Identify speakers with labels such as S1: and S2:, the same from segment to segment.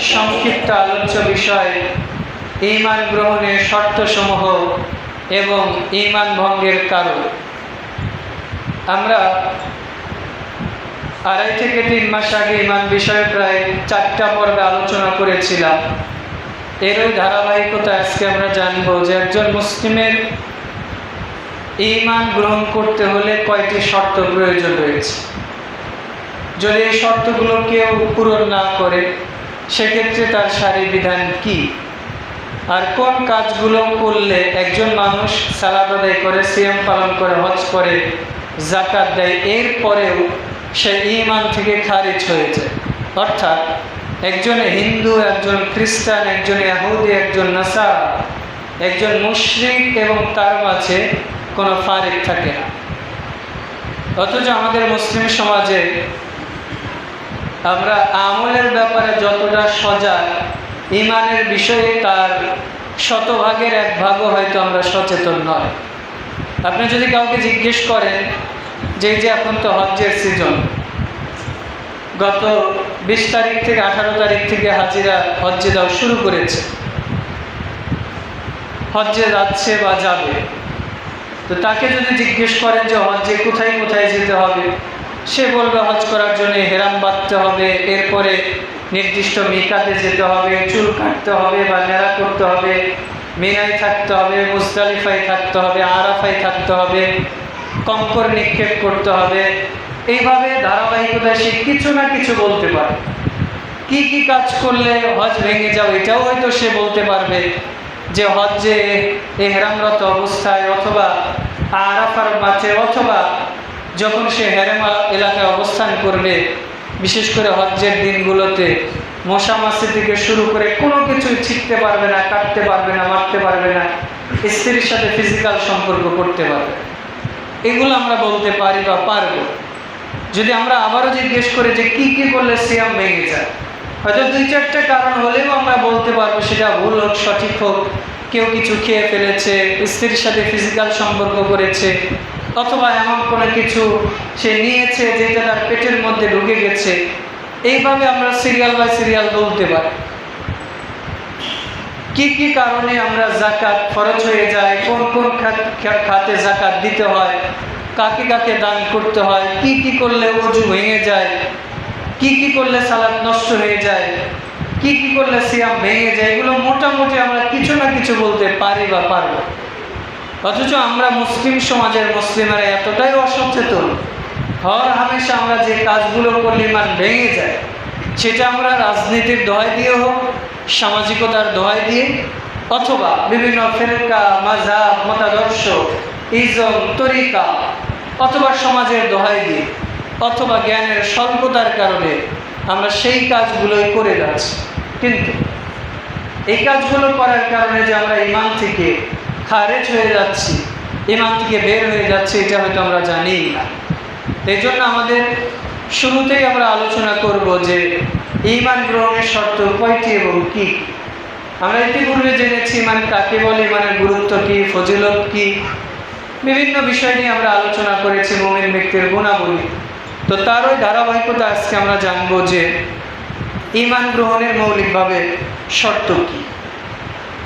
S1: সংক্ষিপ্ত আলোচ্য বিষয় ঈমান গ্রহণের শর্তসমূহ এবং ঈমান ভঙ্গের কারণ। আমরা 2.5 থেকে 3 মাস আগে ঈমান বিষয়ে প্রায় 4টা পর্বে আলোচনা করেছিলাম। এরই ধারাবাহিকতা আজকে আমরা জানব যে একজন মুসলিমের ঈমান গ্রহণ করতে হলে কয়টি শর্ত প্রয়োজন রয়েছে। যদি এই শর্তগুলো কেউ পূরণ না করে সেক্ষেত্রে তার সারি বিধান কি, আর কোন কাজগুলো করলে একজন মানুষ সালাত আদায় করে, সিয়াম পালন করে, হজ করে, যাকাত দেয়, এরপরেও সে ঈমান থেকে খারিজ হয়ে যায়। অর্থাৎ একজন হিন্দু, একজন খ্রিস্টান, একজন ইহুদি, একজন নাসারা, একজন মুশরিক এবং তার মাঝে কোনো ফারিক থাকে না। অথচ আমাদের মুসলিম সমাজে আমরা আমলের ব্যাপারে যতটা সজাগ, ঈমানের বিষয়ে তার 100 ভাগের 1 ভাগও হয়তো আমরা সচেতন নয়। আপনি যদি কাউকে জিজ্ঞেস করেন যে এখন তো হজ্জের সিজন, গত 20 তারিখ থেকে 18 তারিখ থেকে হাজিরা হজ্জে যাওয়া শুরু করেছে, হজ্জে যাচ্ছে বা যাবে, তো তাকে যদি জিজ্ঞেস করেন যে হজ্জে কোথায় কোথায় যেতে হবে, সে বলবে হজ করার জন্য হেরাম বাঁধতে হবে, এরপরে নির্দিষ্ট মিকাতে যেতে হবে, চুল কাটতে হবে বা নেড়া করতে হবে, মিনায় থাকতে হবে, মুজদালিফায় থাকতে হবে, আরাফায় থাকতে হবে, কঙ্কর নিক্ষেপ করতে হবে। এইভাবে ধারাবাহিকতায় সে কিছু না কিছু বলতে পারে। কি কি কাজ করলে হজ ভেঙে যাও এটাও হয়তো সে বলতে পারবে, যে হজ্জে এহরামরত অবস্থায় অথবা আরাফার মাঠে অথবা যখন সে হেরেমা এলাকায় অবস্থান করবে, বিশেষ করে হজ্জের দিনগুলোতে মশা মাছি থেকে শুরু করে কোনো কিছুই ছিটতে পারবে না, কাটতে পারবে না, মারতে পারবে না, স্ত্রীর সাথে ফিজিক্যাল সম্পর্ক করতে পারবে। এগুলো আমরা বলতে পারি বা পারব। যদি আমরা আবারও জিজ্ঞেস করি যে কি কি করলে সিয়াম ভেঙে যায়, হয়তো 2-4টা কারণ হলেও আমরা বলতে পারবো, সেটা ভুল হোক সঠিক হোক। কেউ কিছু খেয়ে ফেলেছে, স্ত্রীর সাথে ফিজিক্যাল সম্পর্ক করেছে, অথবা এমন কোনো কিছু সে নিয়েছে যেটা তার পেটের মধ্যে ঢুকে গেছে। এইভাবে আমরা সিরিয়াল বাই সিরিয়াল বলতে পারি কি কি কারণে আমরা যাকাত ফরজ হয়ে যায়, কোন কোন খাতে যাকাত দিতে হয়, কাকে কাকে দান করতে হয়, কি কি করলে ওযু ভেঙে যায়, কি কি করলে সালাত নষ্ট হয়ে যায়, কি কি করলে সিয়াম ভেঙে যায়। এগুলো মোটামুটি আমরা কিছু না কিছু বলতে পারি বা পারব। অথচ আমরা মুসলিম সমাজের মুসলিমেরা এতটাই অসচেতন, হর হামেশা আমরা যে কাজগুলো করলে ঈমান ভেঙে যায়, সেটা আমরা রাজনীতির দোহাই দিয়ে হোক, সামাজিকতার দোহাই দিয়ে, অথবা বিভিন্ন ফেরকা, মাযহাব, মতাদর্শ, ইজম, তরিকা, অথবা সমাজের দোহাই দিয়ে, অথবা জ্ঞানের স্বল্পতার কারণে আমরা সেই কাজগুলোই করে যাচ্ছি। কিন্তু এই কাজগুলো করার কারণে যে আমরা ঈমান থেকে খারেজ হয়ে যাচ্ছি, ঈমান থেকে বের হয়ে যাচ্ছি, এটা হয়তো আমরা জানিই না। এই জন্য আমাদের শুরুতেই আমরা আলোচনা করব যে ঈমান গ্রহণের শর্ত কয়টি এবং কি। আমরা ইতিপূর্বে জেনেছি ঈমান কাকে বলে, ঈমানের গুরুত্ব কি, ফজিলত কি, বিভিন্ন বিষয় নিয়ে আমরা আলোচনা করেছি, মুমিন ব্যক্তির গুণাবলী। তো তারই ধারাবাহিকতা আজকে আমরা জানবো যে ঈমান গ্রহণের মৌলিকভাবে শর্ত কি।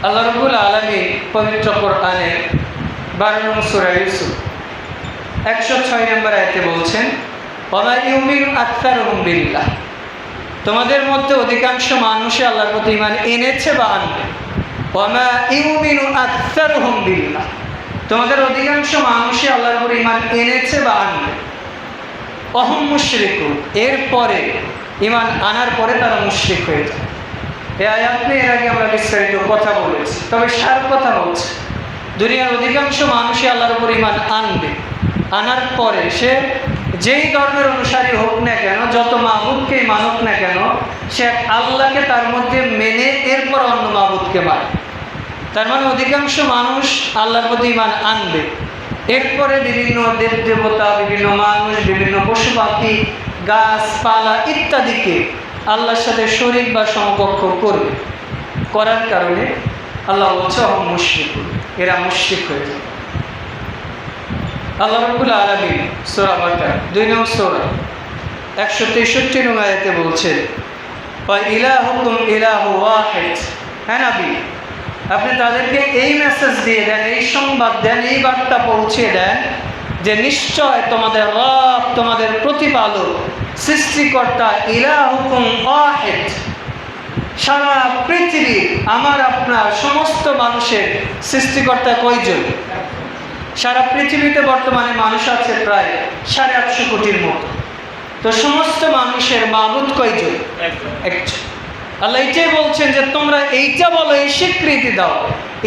S1: আল্লাহ রাব্বুল আলামিন পবিত্র কোরআনে 12 নং সূরা ইউসুফ 106 নম্বর আয়াতে বলছেন, ওয়া ইউমিনু আকসারুহুম বিল্লাহ, তোমাদের মধ্যে অধিকাংশ মানুষই আল্লাহর প্রতি ঈমান এনেছে বা আনবে। ওয়া ইউমিনু আকসারুহুম বিল্লাহ, তোমাদের অধিকাংশ মানুষই আল্লাহর প্রতি ঈমান এনেছে বা আনবে। ওয়াহুম মুশরিকুন, এরপরে ঈমান আনার পরে তারা মুশরিক হয়ে যায়। এই আয়াত নিয়ে এর আগে আমরা বিস্তারিত কথা বলেছি, তবে সার কথা হচ্ছে দুনিয়ার অধিকাংশ মানুষই আল্লাহর উপর ঈমান আনবে। আনার পরে সে যেই ধর্মের অনুসারী হোক না কেন, যত মাবুদকেই মানুক না কেন, সে আল্লাহকে তার মধ্যে মেনে এরপর অন্য মাবুদকে মানে। তার মানে অধিকাংশ মানুষ আল্লাহর প্রতি ঈমান আনবে, এরপরে বিভিন্ন দেব দেবতা, বিভিন্ন মানুষ, বিভিন্ন পশু পাখি, গাছপালা ইত্যাদিকে আল্লাহর সাথে শরীক বা সমকক্ষ করবে। করার কারণে আল্লাহ বলছে ওয়াহুম মুশরিকুন, এরা মুশরিক হয়ে যাবে। আল্লাহ রাব্বুল আলামিন সূরা বাকারা 2 নং সূরা 163 নং আয়াতে বলছেন, ওয়া ইলাহুকুম ইলাহু ওয়াহিদ। হ্যাঁ নবী, আপনি তাদেরকে এই মেসেজ দিয়ে দেন, এই সংবাদ দেন, এই বার্তা পৌঁছে দেন যে নিশ্চয় তোমাদের রব, তোমাদের প্রতিপালক, সৃষ্টিকর্তা ইলাহুকুম ওয়াহিদ। সারা পৃথিবী আমার আপনার সমস্ত মানুষের সৃষ্টিকর্তা কয়জন? সারা পৃথিবীতে বর্তমানে মানুষ আছে প্রায় 850 কোটির মতো। তো সমস্ত মানুষের মাবুদ কয়জন? একজন। আল্লাহ এইটাই বলছেন যে তোমরা এইটা বলো, এই স্বীকৃতি দাও,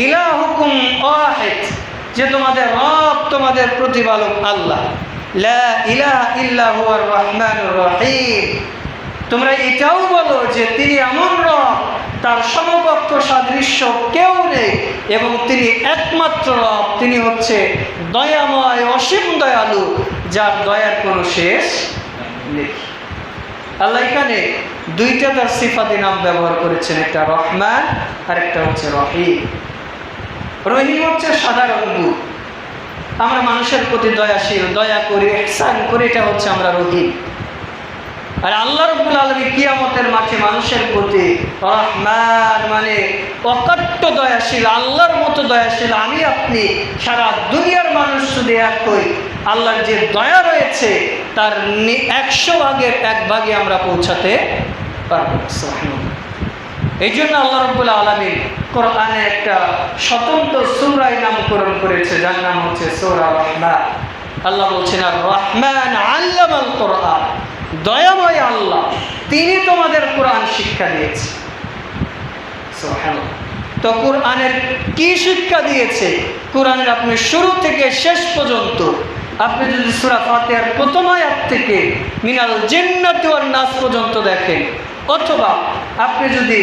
S1: ইলাহুকুম ওয়াহিদ, যে তোমাদের রব, তোমাদের প্রতিপালক আল্লাহ, লা ইলাহা ইল্লা হুয়ার রহমানুর রহিম। তোমরা এটাও বলো যে তিনি এমন রব, তার সমকক্ষ সাদৃশ্য কেউ নেই, এবং তিনি একমাত্র রব, তিনি হচ্ছে দয়াময়, অসীম দয়ালু, যার দয়ার কোনো শেষ নেই। আল্লাহ এখানে দুইটা তার সিফাতি নাম ব্যবহার করেছেন, একটা রহমান আর একটা হচ্ছে রহিম। রহিম হচ্ছে সাধারণ রূপ, আমরা মানুষের প্রতি দয়াশীল, দয়া করি, ইহসান করি, এটা হচ্ছে আমরা রহিম। আর আল্লাহ রাব্বুল আলামিন কিয়ামতের মাঠে মানুষের প্রতি রহমান মানে অকাট্য দয়াশীল, আল্লাহর মতো দয়াশীল। আমি আপনি সারা দুনিয়ার মানুষ যদি এক হই, আল্লাহর যে দয়া রয়েছে তার 100 ভাগের 1 ভাগে আমরা পৌঁছাতে পারব। এই জন্য আল্লাহ রাব্বুল আলামিন কোরআনে একটা স্বতন্ত্র সূরা নামকরণ করেছে, যার নাম হচ্ছে সূরা রহমান। আল্লাহ বলছেন আর রহমান আল্লামাল কোরআন, দয়াময় আল্লাহ, তিনি তোমাদের কোরআন শিক্ষা দিয়েছে। সুবহানাল্লাহ। তো কোরআনের কি শিক্ষা দিয়েছে? কোরআনের আপনি শুরু থেকে শেষ পর্যন্ত আপনি যদি সূরা ফাতিহার প্রথম আয়াত থেকে মিনাল জিন্নাতি ওয়ান নাস পর্যন্ত দেখেন, অথবা আপনি যদি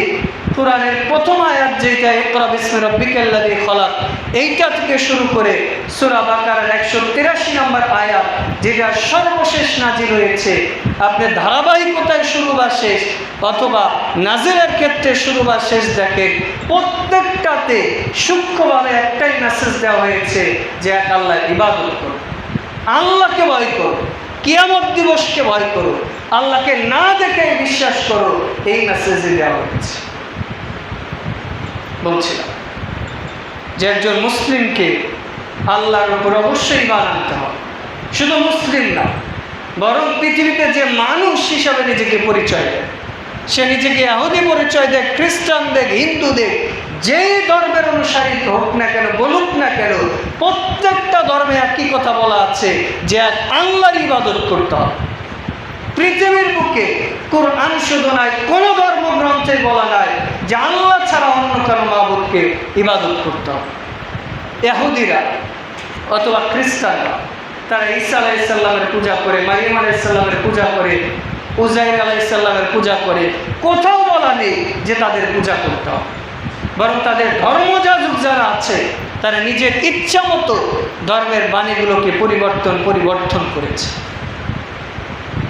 S1: কোরআনের প্রথম আয়াত যেটা ইকরা বিসমি রাব্বিকাল্লাযী খলাক, এইটা থেকে শুরু করে সূরা বাকারার 183 নম্বর আয়াত যেটা সর্বশেষ নাজিল হয়েছে, আপনি ধারাবাহিকতায় শুরু বা শেষ, অথবা নাজিলের ক্ষেত্রে শুরু বা শেষ দেখেন, প্রত্যেকটাতে সূক্ষ্মভাবে একটাই মেসেজ দেওয়া হয়েছে যে এক আল্লাহর ইবাদত করো, আল্লাহকে ভয় করো, কিয়ামত দিবসকে ভয় করো, আল্লাহকে না দেখে বিশ্বাস করো। এই মেসেজে দেওয়া হয়েছে। বলছিলাম যে একজন মুসলিমকে আল্লাহর উপর অবশ্যই ঈমান আনতে হবে। শুধু মুসলিম না, বরং পৃথিবীতে যে মানুষ হিসাবে নিজেকে পরিচয় দেয়, সে নিজেকে ইহুদি পরিচয় দেয়, খ্রিস্টান দেয়, হিন্দু দেয়, যেই ধর্মের অনুসারী হোক না কেন, বলুক না কেন, প্রত্যেকটা ধর্মে একই কথা বলা আছে যে এক আল্লাহর ইবাদত করতে হবে। পৃথিবীর বুকে কোরআন শুধু নয়, কোনো ধর্মগ্রন্থে বলা নাই যে আল্লাহ ছাড়া অন্য কোনো মাবুদকে ইবাদত করতে হবে। ইহুদিরা অথবা খ্রিস্টানরা তারা ঈসা আলাইহিস সালামের পূজা করে, মারিয়াম আলাইহিস সালামের পূজা করে, উজাইর আলাইহিস সালামের পূজা করে। কোথাও বলা নেই যে তাদের পূজা করতে হবে, বরং তাদের ধর্মযাজক যারা আছে তারা নিজের ইচ্ছা মতো ধর্মের বাণীগুলোকে পরিবর্তন করেছে।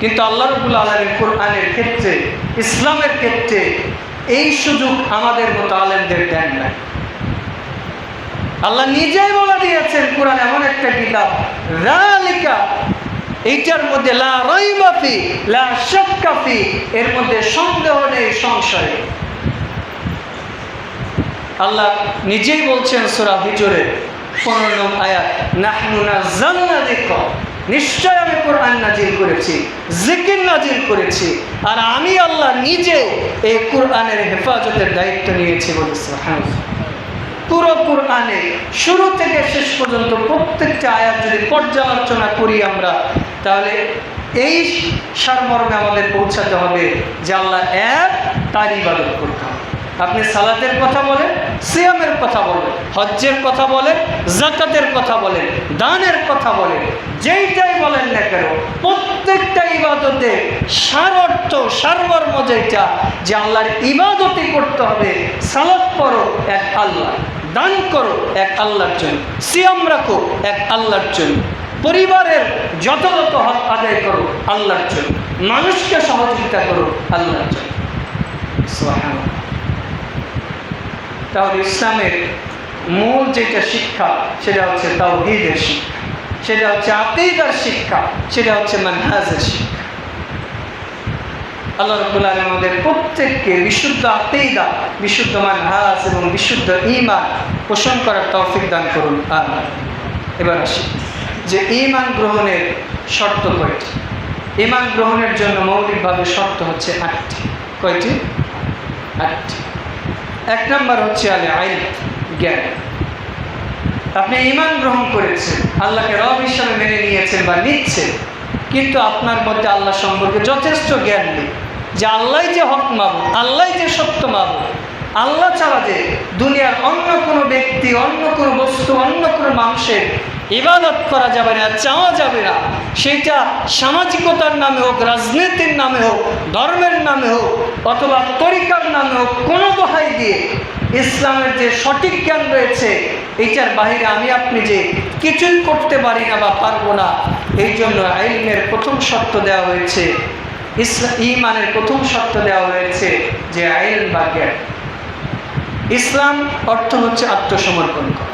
S1: কিন্তু আল্লাহ রাব্বুল আলামিন কোরআনের ক্ষেত্রে, ইসলামের ক্ষেত্রে এই সুযোগ আমাদের মতো আলেমদের দেন না। আল্লাহ নিজেই বলে দিয়েছেন, কোরআন এমন একটা কিতাব, যালিকা, এইটার মধ্যে লা রাইবা ফি, লা শাক্কা ফি, এর মধ্যে সন্দেহ নেই, সংশয় নেই। আল্লাহ নিজেই বলছেন সূরা হিজরের 15 নং আয়াত, নাহনু নাযালনা যিকরা, নিশ্চয় আমি কোরআন নাজিল করেছি, জিকির নাজিল করেছি, আর আমি আল্লাহ নিজে এই কোরআনের হেফাজতের দায়িত্ব নিয়েছি বলে। সুবহানাল্লাহ। পুরো কোরআনে শুরু থেকে শেষ পর্যন্ত প্রত্যেকটা আয়াত যদি পর্যালোচনা করি আমরা, তাহলে এই সারমর্মে আমাদের পৌঁছাতে হবে যে আল্লাহ এক, তার ইবাদত করতে হবে। আপনি সালাতের কথা বলেন, সিয়ামের কথা বলেন, হজ্জের কথা বলেন, যাকাতের কথা বলেন, দানের কথা বলেন, যেইটাই বলেন না কেন, প্রত্যেকটা ইবাদতে সার অর্থ, সারমর্ম যেটা, যে আল্লাহর ইবাদতই করতে হবে। সালাত পড়ো এক আল্লাহ, দান করো এক আল্লাহর জন্য, সিয়াম রাখো এক আল্লাহর জন্য, পরিবারের যত হক আদায় করো আল্লাহর জন্য, মানুষকে সহযোগিতা করো আল্লাহর জন্য। সুবহানাল্লাহ। তাহলে ইসলামের মূল যেটা শিক্ষা, সেটা হচ্ছে তাওহীদের শিক্ষা, সেটা হচ্ছে আকীদার শিক্ষা, সেটা হচ্ছে মানহাজের শিক্ষা। আল্লাহ রাব্বুল আলামিন আমাদের প্রত্যেককে বিশুদ্ধ আকীদা, বিশুদ্ধ মানহাজ এবং বিশুদ্ধ ঈমান পোষণ করার তৌফিক দান করুন। আমিন। এবার আসি যে ঈমান গ্রহণের শর্ত কয়টি। ঈমান গ্রহণের জন্য মৌলিকভাবে শর্ত হচ্ছে 8টি। কয়টি? 8টি। 1 নম্বর হচ্ছে আল ইলম, জ্ঞান। আপনি ঈমান গ্রহণ করেছেন, আল্লাহকে রব হিসাবে মেনে নিয়েছেন বা নিচ্ছেন, কিন্তু আপনার মধ্যে আল্লাহ সম্পর্কে যথেষ্ট জ্ঞান নেই যে আল্লাহ যে হক মাবুদ, আল্লাহ যে সত্য মাবুদ, আল্লাহ ছাড়া যে দুনিয়ার অন্য কোনো ব্যক্তি, অন্য কোনো বস্তু, অন্য কোনো মানুষের ইবাদত করা যাবে না, চাওয়া যাবে না, সেইটা সামাজিকতার নামে হোক, রাজনীতির নামে হোক, ধর্মের নামে হোক, অথবা তরিকার নামে হোক, কোনো দোহাই দিয়ে ইসলামের যে সঠিক জ্ঞান রয়েছে এইটার বাহিরে আমি আপনি যে কিছুই করতে পারি না বা পারবো না। এই জন্য ইলমের প্রথম শর্ত দেওয়া হয়েছে, ঈমানের প্রথম শর্ত দেওয়া হয়েছে যে ইলম বা জ্ঞান। ইসলাম অর্থ হচ্ছে আত্মসমর্পণ করা,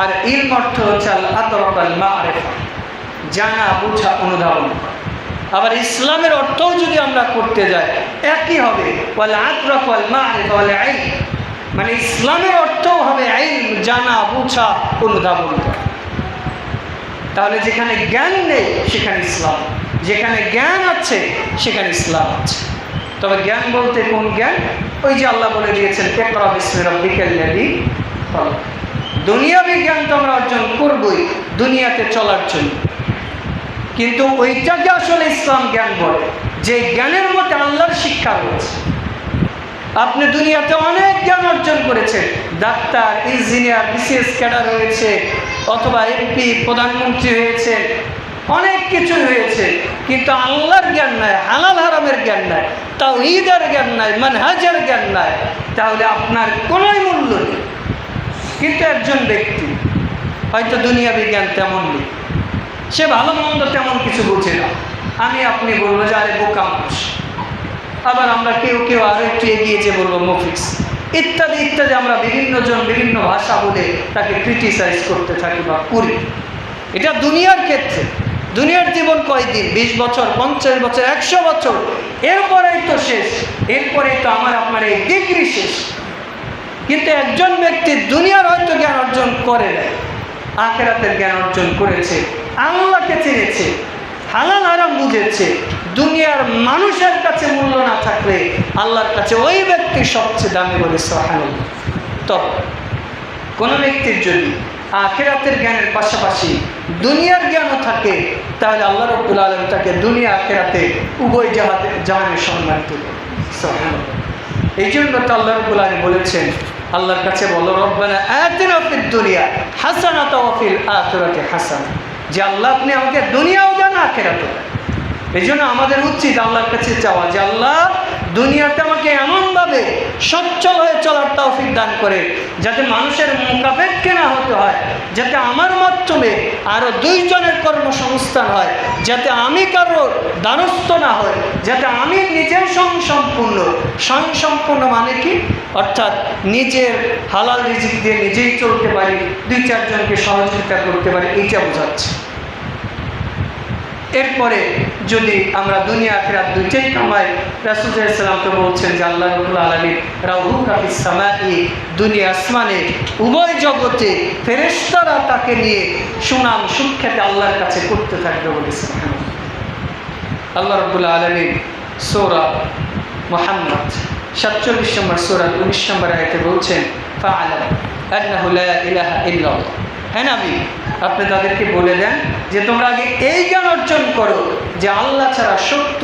S1: আর ইলম অর্থ হচ্ছে আল আদরাক আল মারিফা, জানা, বোঝা, অনুধাবন করা। আবার ইসলামের অর্থও যদি আমরা করতে যাই একই হবে, ওয়াল আদরাক ওয়াল মারিফা ওয়াল ইলম, মানে ইসলামের অর্থও হবে ইলম, জানা, বোঝা, অনুধাবন করা। তাহলে যেখানে জ্ঞান নেই সেখানে ইসলাম, যেখানে জ্ঞান আছে সেখানে ইসলাম আছে। তবে জ্ঞান বলতে কোন জ্ঞান? ওই যে আল্লাহ বলে দিয়েছেন ইকরা বিসমি রাব্বিকাল্লাযী খালাক। দুনিয়াবি জ্ঞান তো আমরা অর্জন করবই দুনিয়াতে চলার জন্য, কিন্তু ওইটাকে আসলে ইসলাম জ্ঞান বলে যে জ্ঞানের মধ্যে আল্লাহর শিক্ষা রয়েছে। আপনি দুনিয়াতে অনেক জ্ঞান অর্জন করেছেন, ডাক্তার, ইঞ্জিনিয়ার, বিসিএস ক্যাডার হয়েছে, অথবা এমপি, প্রধানমন্ত্রী হয়েছে, অনেক কিছু হয়েছে, কিন্তু আল্লাহর জ্ঞান নাই, হালাল হারামের জ্ঞান নাই, তাওহীদের জ্ঞান নাই, মানহাজের জ্ঞান নাই, তাহলে আপনার কোনো মূল্য নেই। কিন্তু একজন ব্যক্তি হয়তো দুনিয়াবি জ্ঞান তেমন নেই, সে ভালো মন্দ তেমন কিছু বুঝে না, আমি আপনি বলবো যে আরে বোকা মানুষ। আবার আমরা কেউ কেউ আরো একটু এগিয়ে যে বলবো মফিস, ইত্যাদি ইত্যাদি, আমরা বিভিন্ন জন বিভিন্ন ভাষা বলে তাকে ক্রিটিসাইজ করতে থাকি বা করি। এটা দুনিয়ার ক্ষেত্রে। দুনিয়ার জীবন কয়দিন? 20 বছর, 50 বছর, 100 বছর, এরপরেই তো শেষ, এরপরেই তো আমার আপনার এই ডিগ্রি শেষ। কিন্তু একজন ব্যক্তি দুনিয়ার হয়তো জ্ঞান অর্জন করে নেয়, আখিরাতের জ্ঞান অর্জন করেছে, আল্লাহকে চিনেছে, হালাল হারাম বুঝেছে, দুনিয়ার মানুষের কাছে মূল্য না থাকলে আল্লাহর কাছে ওই ব্যক্তি সবচেয়ে দামি বলে সুবহানাল্লাহ। তবে কোনো ব্যক্তির যদি আখিরাতের জ্ঞানের পাশাপাশি দুনিয়ার জ্ঞানও থাকে, তাহলে আল্লাহ রাব্বুল আলামিন তাকে দুনিয়া আখিরাতে উভয় জাহানে সম্মান দেবেন। সুবহানাল্লাহ। এই জন্য তো আল্লাহ রাব্বুল আলামিন বলেছেন, আল্লাহর কাছে বলো রব্বানা আতিনা ফিদ দুনিয়া হাসানাতাও ওয়া ফিল আখিরাতি হাসানা, যে আল্লাহ আপনি আমাকে দুনিয়াও দেন, আখিরাতেও দেন। এই জন্য আমাদের উচিত আল্লাহর কাছে চাওয়া যে আল্লাহ দুনিয়াতে আমাকে এমনভাবে সচ্ছল হয়ে চলার তৌফিক দান করে যাতে মানুষের মুখাপেক্ষে না হতে হয়, যাতে আমার মাধ্যমে আরও 2 জনের কর্মসংস্থান হয়, যাতে আমি কারো দ্বারস্থ না হয়, যাতে আমি নিজের স্বয়ংসম্পূর্ণ মানে কি, অর্থাৎ নিজের হালাল রিজিক দিয়ে নিজেই চলতে পারি, 2-4 জনকে সহযোগিতা করতে পারি, এইটা বোঝাচ্ছে। এরপরে যদি আমরা দুনিয়া আখিরাত দুইটাই কামাই, রাসূল সাল্লাল্লাহু আলাইহি ওয়াসাল্লাম তো বলছেন যে আল্লাহ রাব্বুল আলামিন রাউহুকা ফিস সামাই, দুনিয়া আসমানে উভয় জগতে ফেরেশতারা তাকে নিয়ে সুনাম সুখ্যাতি আল্লাহর কাছে করতে থাকবে বলে সুবহানাল্লাহ। আল্লাহ রাব্বুল আলামিন সূরা মুহাম্মদ 47 নম্বর সূরা 19 নম্বর আয়াতে বলছেন ফাআলাম আন্নাহু লা ইলাহা ইল্লাল্লাহ। হ্যাঁ নবী, আপনি তাদেরকে বলে দেন যে তোমরা আগে এই জ্ঞান অর্জন করো যে আল্লাহ ছাড়া সত্য,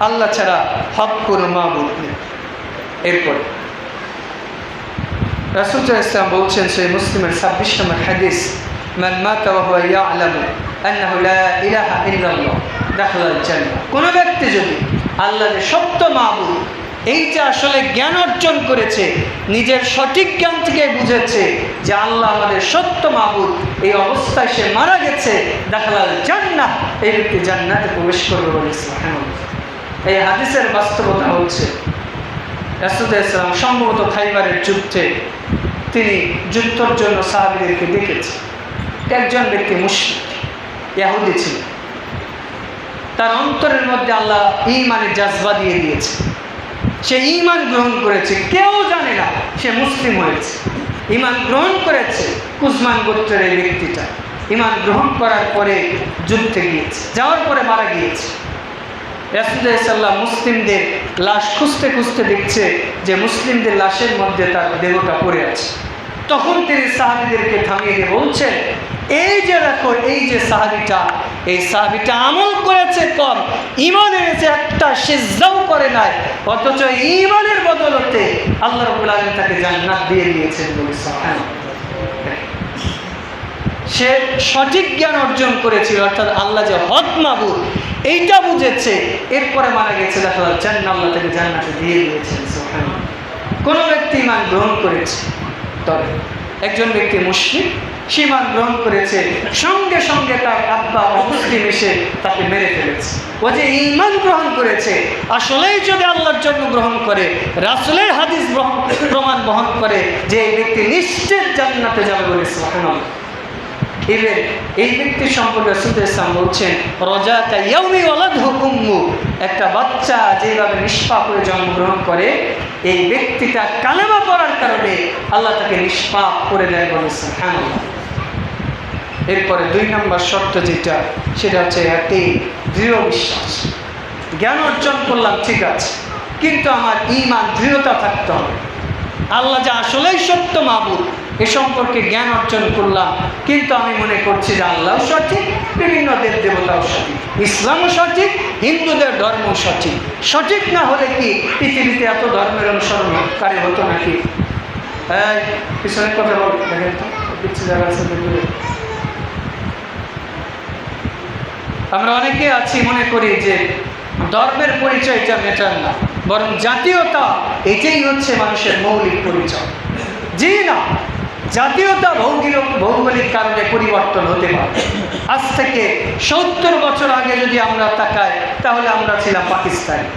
S1: আল্লাহ ছাড়া হক কোনো মাবুদ নেই। এরপর রাসূল সাল্লাল্লাহু আলাইহি ওয়াসাল্লাম বলছেন সহিহ মুসলিমের 26 নম্বর হাদিস, মান মাতা ওয়া হুয়া ইয়ালামু আন্নাহু লা ইলাহা ইল্লাল্লাহ দাখালাল জান্নাহ। কোন ব্যক্তি যদি আল্লাহ যে সত্য মাবুদ এইটা আসলে জ্ঞান অর্জন করেছে, নিজের সঠিক জ্ঞান থেকে বুঝেছে যে আল্লাহ আমাদের সত্য মাবুদ, এই অবস্থায় সে মারা গেছে, দাখালাল জান্নাহ, এই ব্যক্তি জান্নাতে প্রবেশ করবে বলে সুবহানাল্লাহ। এই হাদিসের বাস্তবতা হচ্ছে রাসূল সাল্লাল্লাহু আলাইহি ওয়াসাল্লাম সম্ভবত খাইবারের যুদ্ধে তিনি যুদ্ধের জন্য সাহাবীদেরকে ডেকেছেন। একজন ব্যক্তি মুশরিক ইহুদি ছিল, তার অন্তরের মধ্যে আল্লাহ ঈমানের জাজবা দিয়ে দিয়েছে, সে ঈমান গ্রহণ করেছে, কেউ জানে না সে মুসলিম হয়েছে। ঈমান গ্রহণ করেছে কুজমান গোত্রের এই ব্যক্তিটা। ঈমান গ্রহণ করার পরে যুদ্ধে গিয়েছে, যাওয়ার পরে মারা গিয়েছে। রাসূলুল্লাহ সাল্লাল্লাহু আলাইহি মুসলিমদের লাশ খুঁজতে খুঁজতে দেখছে যে মুসলিমদের লাশের মধ্যে তার দেহটা পড়ে আছে। তখন তিনি সাহাবীদেরকে থামিয়ে দিয়ে বলছেন, এই যে দেখো, এই যে এই সাহাবীটা আমল করেছে কম, ঈমান এনেছে একটা সিজদাও করে নাই, অথচ ঈমানের বদলতে আল্লাহ রাব্বুল আলামিন তাকে জান্নাত দিয়ে দিয়েছেন বলে। সুবহানাল্লাহ। সে সঠিক জ্ঞান অর্জন করেছিল, অর্থাৎ আল্লাহ যে হক মাবুদ এইটা বুঝেছে, এরপরে মারা গেছে, দেখা যাচ্ছে আল্লাহ তাকে জান্নাতে দিয়ে দিয়েছেন। সুবহানাল্লাহ। কোন ব্যক্তি ঈমান গ্রহণ করেছে, তবে একজন ব্যক্তি মুশরিক, সে ঈমান গ্রহণ করেছে, সঙ্গে সঙ্গে তার আব্বা অমুসলিম এসে তাকে মেরে ফেলেছে। ও যে ঈমান গ্রহণ করেছে, আসলেই যদি আল্লাহর জন্য গ্রহণ করে, রাসূলের হাদিস প্রমাণ বহন করে যে এই ব্যক্তি নিশ্চিত জান্নাতে যাবে বলে। সুবহানাল্লাহ। ইভেন এই ব্যক্তির সম্পর্কে রাসূলুল্লাহ সাল্লাল্লাহু আলাইহি ওয়াসাল্লাম বলছেন, রাজাতা ইয়াউমি ওয়ালাদহু উম্মু, একটা বাচ্চা যেভাবে নিষ্পাপ হয়ে জন্মগ্রহণ করে, এই ব্যক্তিটা কালেমা পড়ার কারণে আল্লাহ তাকে নিষ্পাপ করে দেয় বলে। সুবহানাল্লাহ। এরপরে 2 নম্বর শর্ত যেটা, সেটা হচ্ছে একটি দৃঢ় বিশ্বাস। জ্ঞান অর্জন করলাম ঠিক আছে, কিন্তু আমার ঈমান দৃঢ়তা থাকতে হবে। আল্লাহ যে আসলেই সত্য মাবুদ এ সম্পর্কে জ্ঞান অর্জন করলাম, কিন্তু আমি মনে করছি যে আল্লাহ সঠিক, বিভিন্ন দেব দেবতাও সঠিক, ইসলামও সঠিক, হিন্দুদের ধর্ম সঠিক। সঠিক না হলে কি পৃথিবীতে এত ধর্মের অনুসরণকারী হতো নাকি? হ্যাঁ, পিছনে কথা বল, দেখেন তো কিছু জায়গা আছে। আমরা অনেকে আছি মনে করি যে ধর্মের পরিচয়টা মেটার না, বরং জাতীয়তা এটাই হচ্ছে মানুষের মৌলিক পরিচয়। জি না, জাতীয়তা ভৌগোলিক কারণে পরিবর্তন হতে পারে। আজ থেকে 70 বছর আগে যদি আমরা তাকাই, তাহলে আমরা ছিলাম পাকিস্তানি।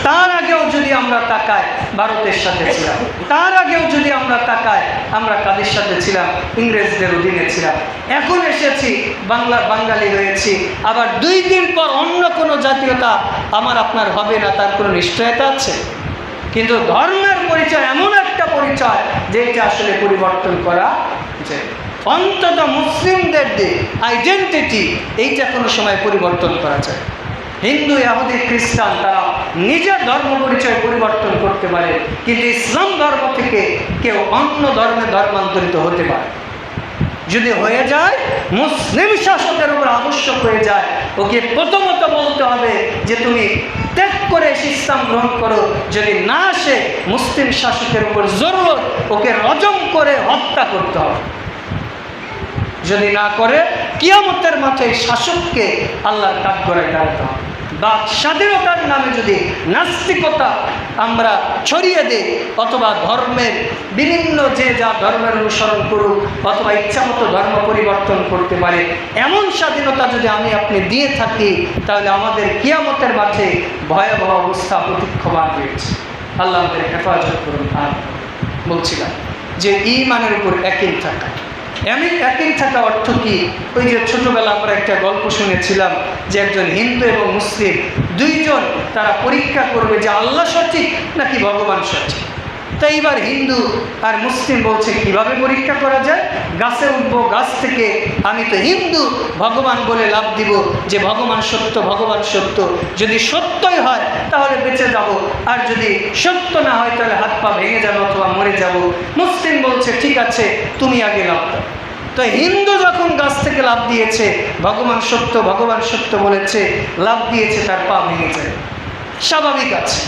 S1: তার আগেও যদি আমরা তাকাই, ভারতের সাথে ছিলাম। তার আগেও যদি আমরা তাকাই, আমরা কাদের সাথে ছিলাম? ইংরেজদের অধীনে ছিলাম। এখন এসেছি বাঙালি হয়েছি, আবার 2 দিন পর অন্য কোনো জাতীয়তা আমার আপনার হবে না, তার কোনো নিশ্চয়তা আছে? কিন্তু ধর্মের পরিচয় এমন একটা পরিচয় যেটা আসলে পরিবর্তন করা যায়। অন্তত মুসলিমদের যে আইডেন্টিটি, এইটা কোনো সময় পরিবর্তন করা যায়। হিন্দু, ইহুদি, খ্রিস্টান তারা নিজের ধর্ম পরিচয় পরিবর্তন করতে পারে, কিন্তু ইসলাম ধর্ম থেকে কেউ অন্য ধর্মে ধর্মান্তরিত হতে পারে। যদি হয়ে যায়, মুসলিম শাসকের উপর আবশ্যক হয়ে যায়, ওকে প্রথমত বলতে হবে যে তুমি ত্যাগ করে ইসলাম গ্রহণ করো। যদি না আসে, মুসলিম শাসকের উপর জরুরত, ওকে রজম করে হত্যা করতে হবে। যদি না করে, কিয়ামতের মাঠে শাসককে আল্লাহর কাঠগড়ায় দাঁড়াতে হবে। বাক স্বাধীনতার নামে যদি নাস্তিকতা আমরা ছড়িয়ে দিই, অথবা ধর্মের বিভিন্ন যে যা ধর্মের অনুসরণ করুক, অথবা ইচ্ছামতো ধর্ম পরিবর্তন করতে পারে, এমন স্বাধীনতা যদি আমি আপনি দিয়ে থাকি, তাহলে আমাদের কিয়ামতের মাঠে ভয়াবহ অবস্থা প্রতীক্ষমান রয়েছে। আল্লাহ আমাদের হেফাজত করুন। আর বলছিলাম যে ঈমানের উপর একই থাকা। একই থাকা অর্থ কি? ওই যে ছোটবেলা আমরা একটা গল্প শুনেছিলাম যে একজন হিন্দু এবং মুসলিম দুইজন তারা পরীক্ষা করবে যে আল্লাহ সঠিক নাকি ভগবান সঠিক। তাই এবার হিন্দু আর মুসলিম বলছে কিভাবে পরীক্ষা করা যায়? গাছে উঠবো, গাছ থেকে আমি তো হিন্দু, ভগবান বলে লাভ দিব যে ভগবান সত্য, ভগবান সত্য। যদি সত্যই হয় তাহলে বেঁচে যাব, আর যদি সত্য না হয় তাহলে হাত পা ভেঙে যাবো অথবা মরে যাব। মুসলিম বলছে ঠিক আছে, তুমি আগে লাভ দাও। তো হিন্দু যখন গাছ থেকে লাভ দিয়েছে, ভগবান সত্য, ভগবান সত্য বলেছে, লাভ দিয়েছে, তার পা ভেঙে যায়, স্বাভাবিক আছে।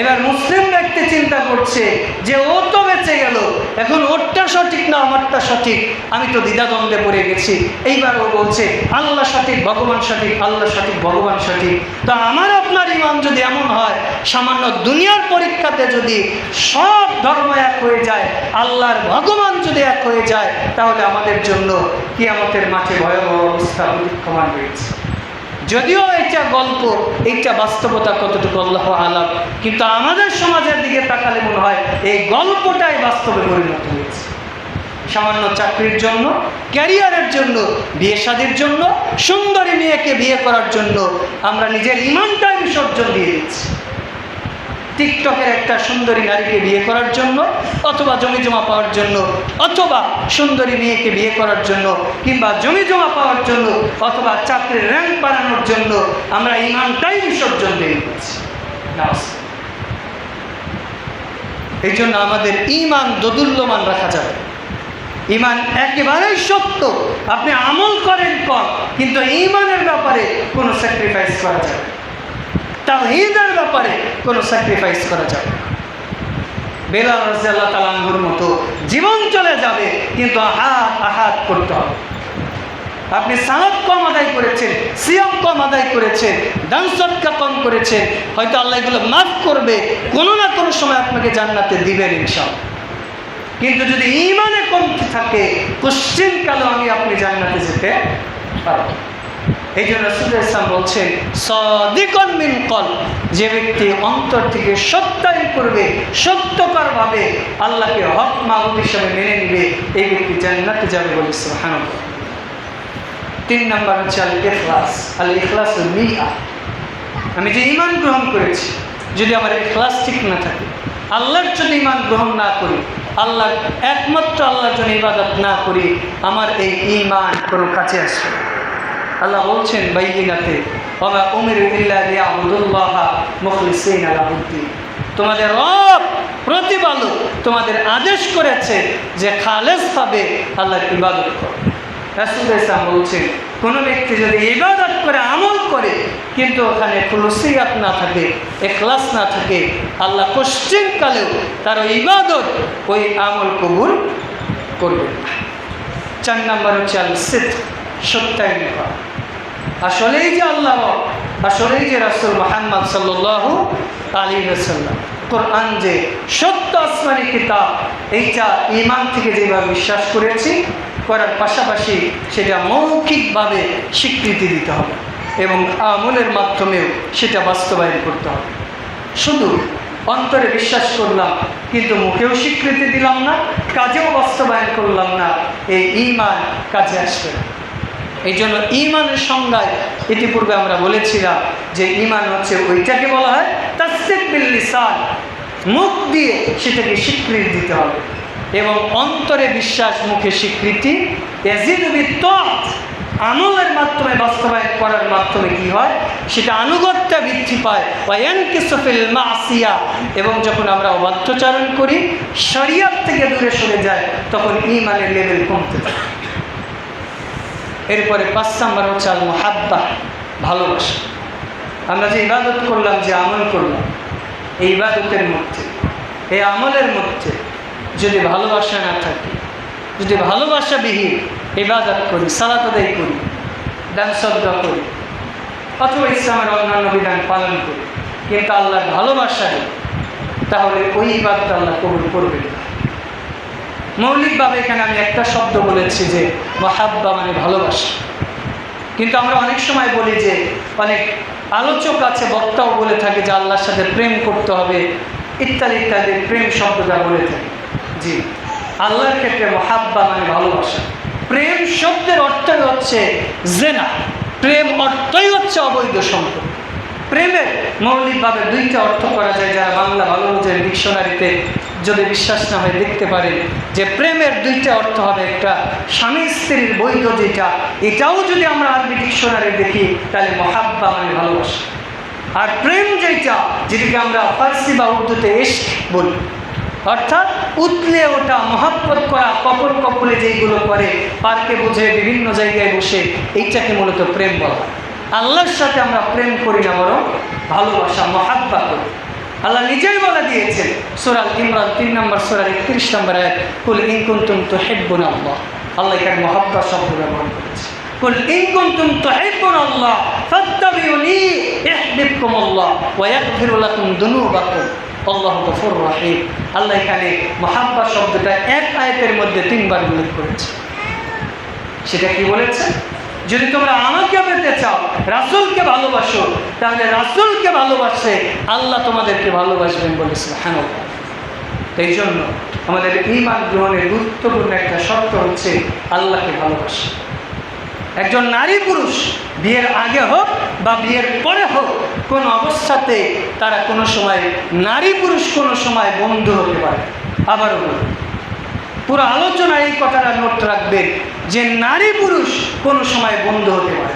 S1: এবার মুসলিম ব্যক্তি চিন্তা করছে যে ও তো বেঁচে গেল, এখন ওরটা সঠিক না আমারটা সঠিক, আমি তো দ্বিধাদ্বন্দ্বে পড়ে গেছি। এইবার ও বলছে আল্লাহ সঠিক, ভগবান সঠিক, আল্লাহ সঠিক, ভগবান সঠিক। তো আমার আপনার ঈমান যদি এমন হয়, সামান্য দুনিয়ার পরীক্ষাতে যদি সব ধর্ম এক হয়ে যায়, আল্লাহর ভগবান যদি এক হয়ে যায়, তাহলে আমাদের জন্য কিয়ামতের মাঠে ভয়াবহ অবস্থা প্রতীক্ষমান রয়েছে। যদিও এটা গল্প, এইটা বাস্তবতা কতটুকু আল্লাহু আলাম, কিন্তু আমাদের সমাজের দিকে তাকালে মনে হয় এই গল্পটাই বাস্তবে পরিণত হয়েছে। সামান্য চাকরির জন্য, ক্যারিয়ারের জন্য, বিয়ে শাদীর জন্য, সুন্দরী মেয়েকে বিয়ে করার জন্য আমরা নিজের ঈমানটাই বিসর্জন দিয়ে দিচ্ছি। টিকটকের একটা সুন্দরী নারীকে বিয়ে করার জন্য, অথবা জমি জমা পাওয়ার জন্য, অথবা সুন্দরী মেয়েকে বিয়ে করার জন্য, কিংবা জমি জমা পাওয়ার জন্য, অথবা চাকরির র্যাঙ্ক বাড়ানোর জন্য আমরা ঈমানটাই বিসর্জন দিয়ে দিচ্ছি। এই জন্য আমাদের ঈমান দোদুল্যমান রাখা যাবে। ঈমান একেবারেই সত্য, আপনি আমল করেন কম, কিন্তু ঈমানের ব্যাপারে কোনো স্যাক্রিফাইস করা যাবে, তাওহীদের ব্যাপারে কোনো স্যাক্রিফাইস করা যাবে। বেলাল রাদিয়াল্লাহু তাআলা আনহুর মতো জীবন চলে যাবে, কিন্তু আহাত করতে হবে। আপনি সালাত কম আদায় করেছেন, সিয়াম কম আদায় করেছেন, দান সদকা কম করেছেন, হয়তো আল্লাহ এগুলো মাফ করবে, কোনো না কোনো সময় আপনাকে জান্নাতে দিবেন ইনশাআল্লাহ। কিন্তু যদি ঈমানে কমতি থাকে, পশ্চিমকালে আপনি জান্নাতে যেতে পারবেন। এই জন্য রাসূল ইসলাম বলছেন, সাদিকুন মিন কলব, যে ব্যক্তি অন্তর থেকে সত্যায়ন করবে, সত্যকারভাবে আল্লাহকে হক মাবুদ হিসেবে মেনে নেবে, এই ব্যক্তি জান্নাতে যাবে বলে সুবহানাল্লাহ। 3 নম্বর হচ্ছে আল ইখলাস। আল ইখলাসুল নিয়া, আমি যে ঈমান গ্রহণ করেছি, যদি আমার ইখলাস ঠিক না থাকে, আল্লাহর জন্য ঈমান গ্রহণ না করি, আল্লাহ একমাত্র আল্লাহর জন্য ইবাদত না করি, আমার এই ঈমান কোনো কাছে আসবে না। আল্লাহ বলছেন বাইয়িনাতে, ওয়া উমিরু ইল্লা লিয়াবুদুল্লাহা মুখলিসিনা লাহুদ্দিন, তোমাদের রব প্রতিপালক তোমাদের আদেশ করেছে যে খালেসভাবে আল্লাহর ইবাদত করো। রাসূল ইসলাম বলছেন, কোনো ব্যক্তি যদি ইবাদত করে, আমল করে, কিন্তু ওখানে খুলুসিয়াত না থাকে, ইখলাস না থাকে, আল্লাহ পশ্চিমকালেও তার ওই ইবাদত, ওই আমল কবুল করবে না। 4 নম্বর হচ্ছে আল সিদক, সত্যায়ন করা। আসলেই যে আল্লাহ, আসলেই যে রাসূল মুহাম্মদ সাল্লাল্লাহু আলাইহি ওয়াসাল্লাম, কোরআন যে সত্য আসমানি কিতাব, এইটা ঈমান থেকে যেভাবে বিশ্বাস করেছি, করার পাশাপাশি সেটা মৌখিকভাবে স্বীকৃতি দিতে হবে এবং আমলের মাধ্যমেও সেটা বাস্তবায়ন করতে হবে। শুধু অন্তরে বিশ্বাস করলাম কিন্তু মুখেও স্বীকৃতি দিলাম না, কাজেও বাস্তবায়ন করলাম না, এই ঈমান কাজে আসবে না। এই জন্য ঈমানের সংজ্ঞায় ইতিপূর্বে আমরা বলেছিলাম যে ঈমান হচ্ছে ওইটাকে বলা হয় তাসদীক বিল লিসান, মুখ দিয়ে সেটাকে স্বীকৃতি দিতে হবে এবং অন্তরে বিশ্বাস, মুখে স্বীকৃতি। ইয়াজিদু বিত্তাআত, আমলের মাধ্যমে বাস্তবায়ন করার মাধ্যমে কি হয়, সেটা আনুগত্য বৃদ্ধি পায়। ওয়া ইয়ানকিসু ফিল মাসিয়া, এবং যখন আমরা অবাধ্যচারণ করি, শরীয়ত থেকে দূরে সরে যায়, তখন ঈমানের লেভেল কমতে থাকে। এরপরে 5 নম্বর হচ্ছে আল মুহাব্বা, ভালোবাসা। আমরা যে ইবাদত করলাম, যে আমল করলাম, এই ইবাদতের মধ্যে, এই আমলের মধ্যে যদি ভালোবাসা না থাকে, যদি ভালোবাসাবিহীন ইবাদত করি, সালাত আদায় করি, দান সদকা করি, অথবা ইসলামের অন্যান্য বিধান পালন করি, কিন্তু আল্লাহর ভালোবাসা নেই, তাহলে ওই ইবাদত আল্লাহ কবুল করবে না। মৌলিকভাবে এখানে আমি একটা শব্দ বলেছি যে মুহাব্বা মানে ভালোবাসা, কিন্তু আমরা অনেক সময় বলি যে, অনেক আলোচক আছে, বক্তাও বলে থাকে যে আল্লাহর সাথে প্রেম করতে হবে ইত্যাদি ইত্যাদি, প্রেম শব্দটা বলে থাকে। জি, আল্লাহর ক্ষেত্রে মুহাব্বা মানে ভালোবাসা। প্রেম শব্দের অর্থই হচ্ছে জেনা, প্রেম অর্থই হচ্ছে অবৈধ সম্পর্ক। প্রেমের মৌলিকভাবে 2টা অর্থ করা যায়, যারা বাংলা ভালো বোঝেন ডিকশনারিতে যদি বিশ্বাস না হয় দেখতে পারেন যে প্রেমের 2টা অর্থ হবে, একটা স্বামী স্ত্রীর বৈধ যেটা, এটাও যদি আমরা আরবি ডিকশনারি দেখি তাহলে মুহাব্বা মানে ভালোবাসা। আর প্রেম যেটা, যেটাকে আমরা ফার্সি বা উর্দুতে ইশক বলি, অর্থাৎ উতলে ওটা, মহব্বত করা, কপল কপলে যেইগুলো করে, পার্কে বসে, বিভিন্ন জায়গায় বসে, এইটাকে মূলত প্রেম বলা হয়। আল্লাহর সাথে আমরা প্রেম করি না, বরং ভালোবাসা, মুহাব্বা করি। আল্লাহ নিজেই বলে দিয়েছেন সূরা আল ইমরান 3 নম্বর সূরার 31 নম্বর আয়াত, কুল ইন কুনতুম তুহিব্বুনা আল্লাহ। আল্লাহ এখানে মুহাব্বা শব্দ ব্যবহার করেছে। কুল ইন কুনতুম তুহিব্বুনা আল্লাহ ফাত্তাবিউনি ইহবিবকুমুল্লাহ ওয়া ইয়াগফিরু লাকুম যুনুবাকুম আল্লাহু গফুরুর রহিম। আল্লাহ এখানে মুহাব্বা শব্দটা এক আয়াতের মধ্যে 3 বার উল্লেখ করেছে। সেটা কি বলেছে? যদি তোমরা আমাকে পেতে চাও, রাসূলকে ভালোবাসো, তাহলে রাসূলকে ভালোবাসে আল্লাহ তোমাদেরকে ভালোবাসবেন বলে সুবহানাল্লাহ। এই জন্য আমাদের ঈমান গ্রহণের গুরুত্বপূর্ণ একটা শর্ত হচ্ছে আল্লাহকে ভালোবাসা। একজন নারী পুরুষ বিয়ের আগে হোক বা বিয়ের পরে হোক, কোনো অবস্থাতে তারা কোনো সময়, নারী পুরুষ কোনো সময় বন্ধু হতে পারে। আবারও বলুন, পুরো আলোচনা এই কথাটা নোট রাখবেন যে নারী পুরুষ কোনো সময় বন্ধু হতে পারে।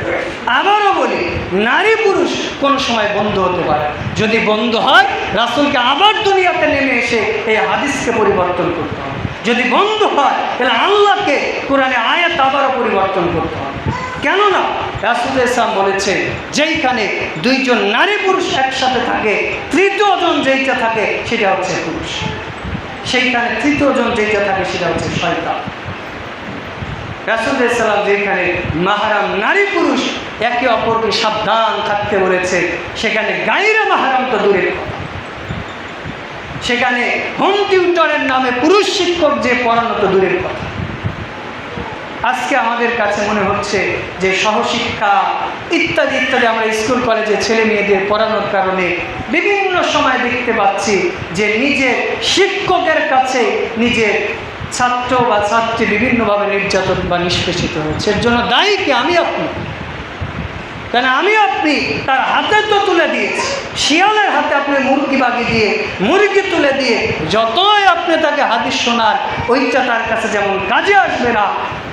S1: আবারও বলি, নারী পুরুষ কোনো সময় বন্ধু হতে পারে। যদি বন্ধু হয়, রাসূলকে আবার দুনিয়াতে নেমে এসে এই হাদিসকে পরিবর্তন করতে হবে। যদি বন্ধু হয়, তাহলে আল্লাহকে কোরআনে আয়াত আবারও পরিবর্তন করতে হবে। কেননা রাসূল ইসলাম বলেছে, যেইখানে দুইজন নারী পুরুষ একসাথে থাকে, তৃতীয় জন যেইটা থাকে সেটা হচ্ছে পুরুষ। সেইখানে তৃতীয় জন যেটা থাকে সেটা হচ্ছে শয়তান। রাসূল সাল্লাল্লাহু আলাইহি যেখানে মাহরাম নারী পুরুষ একে অপরকে সাবধান থাকতে বলেছে, সেখানে গায়রে মাহরাম তো দূরের কথা, সেখানে হোম টিউটরের নামে পুরুষ শিক্ষক যে পড়ানো তো দূরের কথা। আজকে আমাদের কাছে মনে হচ্ছে যে সহশিক্ষা ইত্যাদি ইত্যাদি আমরা স্কুল কলেজে ছেলে মেয়েদের পড়ানোর কারণে বিভিন্ন সময় দেখতে পাচ্ছি যে নিজের শিক্ষকের কাছে নিজের ছাত্র বা ছাত্রী বিভিন্নভাবে নির্যাতন বা নিষ্পেষিত হচ্ছে। এর জন্য দায়ী কি? আমি আপনি। কেন আমি আপনি তার হাতে তো তুলে দিয়েছি, শিয়ালের হাতে আপনি মুরগি বাগি দিয়ে, মুরগি তুলে দিয়ে যতই আপনি তাকে হাদিস শোনার, ওইটা তার কাছে যেমন কাজে আসবে না,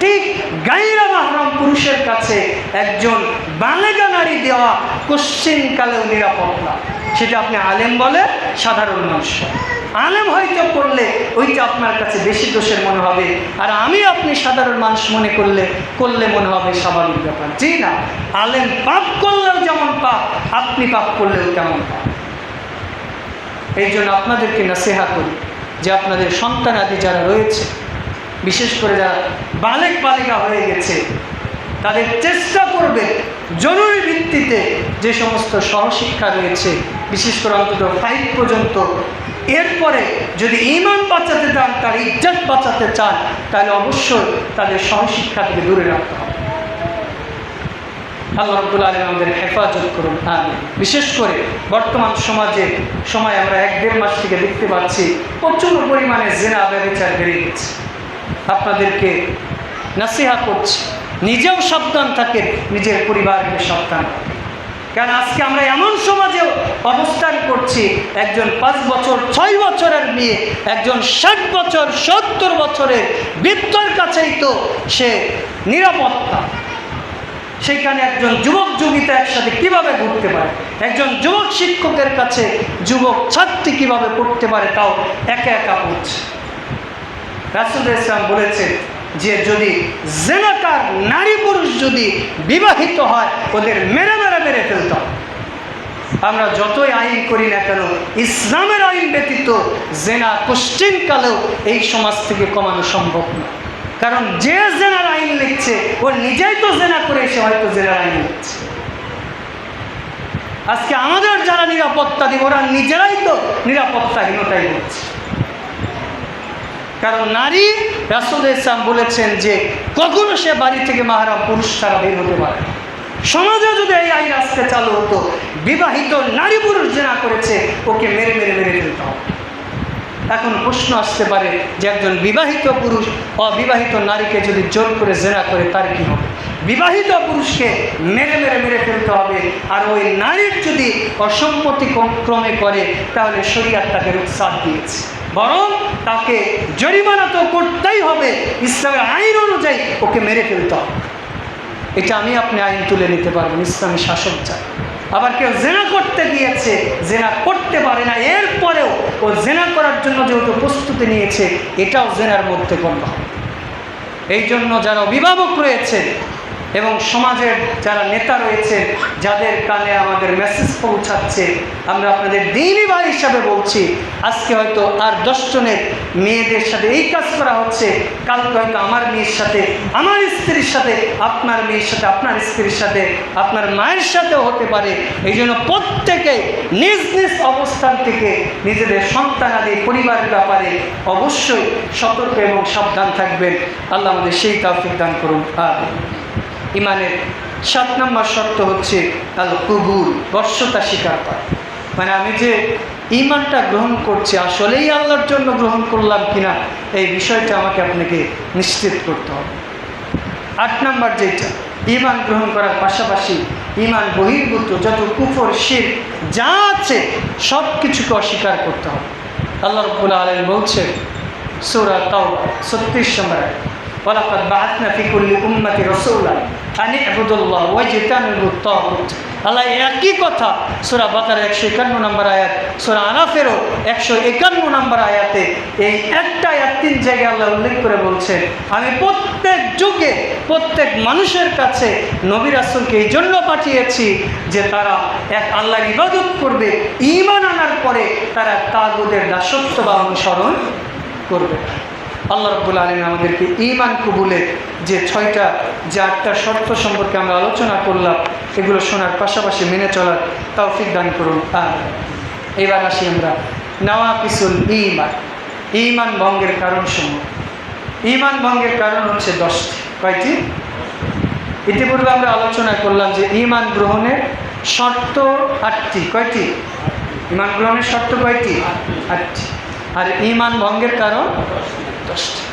S1: ঠিক গায়রে মাহরাম পুরুষের কাছে একজন বালেগা নারী দেওয়া কোশ্চিনকালেও নিরাপদ না। সেটা আপনি আলেম বলে, সাধারণ মানুষ। আলেম হয়তো করলে ওইটা আপনার কাছে বেশি দোষের মনে হবে, আর আমি আপনি সাধারণ মানুষ মনে করলে মনে হবে স্বাভাবিক ব্যাপার। জি না, আলেম পাপ করলেও যেমন পাপ, আপনি পাপ করলেও তেমন পাপ। এই জন্য আপনাদেরকে নসিহত করি যে আপনাদের সন্তানাদি যারা রয়েছে, বিশেষ করে যারা বালেগা হয়ে গেছে, তাদের চেষ্টা করবে জরুরি ভিত্তিতে যে সমস্ত সহশিক্ষা রয়েছে, বিশেষ করে অন্তত 5 পর্যন্ত, এরপরে যদি ঈমান বাঁচাতে চান, তার ইজ্জত বাঁচাতে চান, তাহলে অবশ্যই তাদের সহশিক্ষা থেকে দূরে রাখতে হবে। আল্লাহ রাব্বুল আলামিন আমাদের হেফাজত করুন, আমিন। বিশেষ করে বর্তমান সময় আমরা 1-1.5 মাস থেকে দেখতে পাচ্ছি প্রচুর পরিমাণে জিনা ব্যভিচার বেড়ে গেছে। আপনাদেরকে নসিহত করছি, নিজেও সাবধান থাকেন, নিজের পরিবারকে সাবধান। কারণ আজকে আমরা এমন সমাজে অবস্থান করছি, একজন 5 বছর 6 বছরের মেয়ে, একজন 60 বছর 70 বছরের বৃদ্ধর কাছেই তো সে নিরাপত্তা। সেখানে একজন যুবক যুবিতা একসাথে কিভাবে ঘুরতে পারে, একজন যুবক শিক্ষকের কাছে যুবক ছাত্রী কিভাবে পড়তে পারে, তাও একা একা পড়ছে। রাসূল ইসলাম বলেছে যে যদি জিনাকার নারী পুরুষ যদি বিবাহিত হয়, ওদের মেরে ফেলতে হবে। আমরা যতই আইন করি না কেন, ইসলামের আইন ব্যতীত জিনা কোশ্চিনকালেও এই সমাজ থেকে কমানো সম্ভব না। কারণ যে জিনার আইন লিখছে, ও নিজেই তো জিনা করে এসে হয়তো জিনার আইন লিখছে। আজকে আমাদের যারা নিরাপত্তা দিব, ওরা নিজেরাই তো নিরাপত্তাহীনতাই হচ্ছে। কারণ নারী, রাসূল ইসলাম বলেছেন যে কখনো সে বাড়ি থেকে মাহরাম পুরুষ ছাড়া বের হতে পারে। সমাজে যদি এই আইন আজকে চালু হতো, বিবাহিত নারী পুরুষ জিনা করেছে, ওকে মেরে ফেলতে হবে। এখন প্রশ্ন আসতে পারে যে একজন বিবাহিত পুরুষ অবিবাহিত নারীকে যদি জোর করে জিনা করে, তার কি হবে? বিবাহিত পুরুষকে মেরে ফেলতে হবে। আর ওই নারীর যদি অসম্মতি ক্রমে করে, তাহলে শরীয়ত তাকে রুখসাত দিয়েছে, বরং তাকে জরিমানা তো করতেই হবে, ইসলামের আইন অনুযায়ী ওকে মেরে ফেলতে হবে। এটা আমি আপনি আইন তুলে নিতে পারবেন, ইসলামী শাসক চাই। আবার কেউ জেনা করতে গিয়েছে, জেনা করতে পারে না, এরপরেও ও জেনা করার জন্য যেহেতু প্রস্তুতি নিয়েছে, এটাও জেনার মধ্যে গণ্য হবে। এই জন্য যারা অভিভাবক রয়েছে এবং সমাজের যারা নেতা রয়েছে, যাদের কানে আমাদের মেসেজ পৌঁছাচ্ছে, আমরা আপনাদের দ্বীনী ভাই হিসাবে বলছি, আজকে হয়তো আর 10 জনের মেয়েদের সাথে এই কাজ করা হচ্ছে, কালকে হয়তো আমার মেয়ের সাথে, আমার স্ত্রীর সাথে, আপনার মেয়ের সাথে, আপনার স্ত্রীর সাথে, আপনার মায়ের সাথেও হতে পারে। এই জন্য প্রত্যেকে নিজ নিজ অবস্থান থেকে নিজেদের সন্তানাদি পরিবারের ব্যাপারে অবশ্যই সতর্ক এবং সাবধান থাকবেন। আল্লাহ আমাদের সেই তৌফিক দান করুন। আমিন। ইমানের 7 নম্বর শর্ত হচ্ছে আল কুবুল, বর্ষতা স্বীকার করা। মানে আমি যে ঈমানটা গ্রহণ করছি আসলেই আল্লাহর জন্য গ্রহণ করলাম কিনা, এই বিষয়টা আমাকে আপনাকে নিশ্চিত করতে হবে। 8 নম্বর যেটা, ঈমান গ্রহণ করার পাশাপাশি ঈমান বহির্ভূত যত কুফর শিরক যা আছে সব কিছুকে অস্বীকার করতে হবে। আল্লাহ রাব্বুল আলামিন বলছেন সূরা তাওবা 36 নম্বর আয়াত, ওয়ালাকাদ বাআসনা ফি কুল্লি উম্মতি রাসূলান আন ইবুদুল্লাহ ওয়াজতানিবুত তাগুত। আল্লাহ একই কথা সূরা বাকারা 151 নম্বর আয়াত, সূরা আরাফেরও 151 নম্বর আয়াতে এই একটা আয়াত 3 জায়গায় আল্লাহ উল্লেখ করে বলছেন, আমি প্রত্যেক যুগে প্রত্যেক মানুষের কাছে নবী রাসূলকে এই জন্য পাঠিয়েছি যে তারা এক আল্লাহর ইবাদত করবে, ঈমান আনার পরে তারা তাগুতের দাসত্ব বা অনুসরণ করবে। আল্লাহ রাব্বুল আলামিন আমাদেরকে ঈমান কবুলের যে 8টা শর্ত সম্পর্কে আমরা আলোচনা করলাম, এগুলো শোনার পাশাপাশি মেনে চলার তৌফিক দান করুন। এবার আসি আমরা নওয়াকিসুল ঈমান, ঈমান ভঙ্গের কারণসমূহ। ঈমান ভঙ্গের কারণ হচ্ছে 10টি। কয়টি? ইতিপূর্বে আমরা আলোচনা করলাম যে ঈমান গ্রহণের শর্ত 8টি। কয়টি? ঈমান গ্রহণের শর্ত কয়টি? 8টি। আর ঈমান ভঙ্গের কারণ 10টি।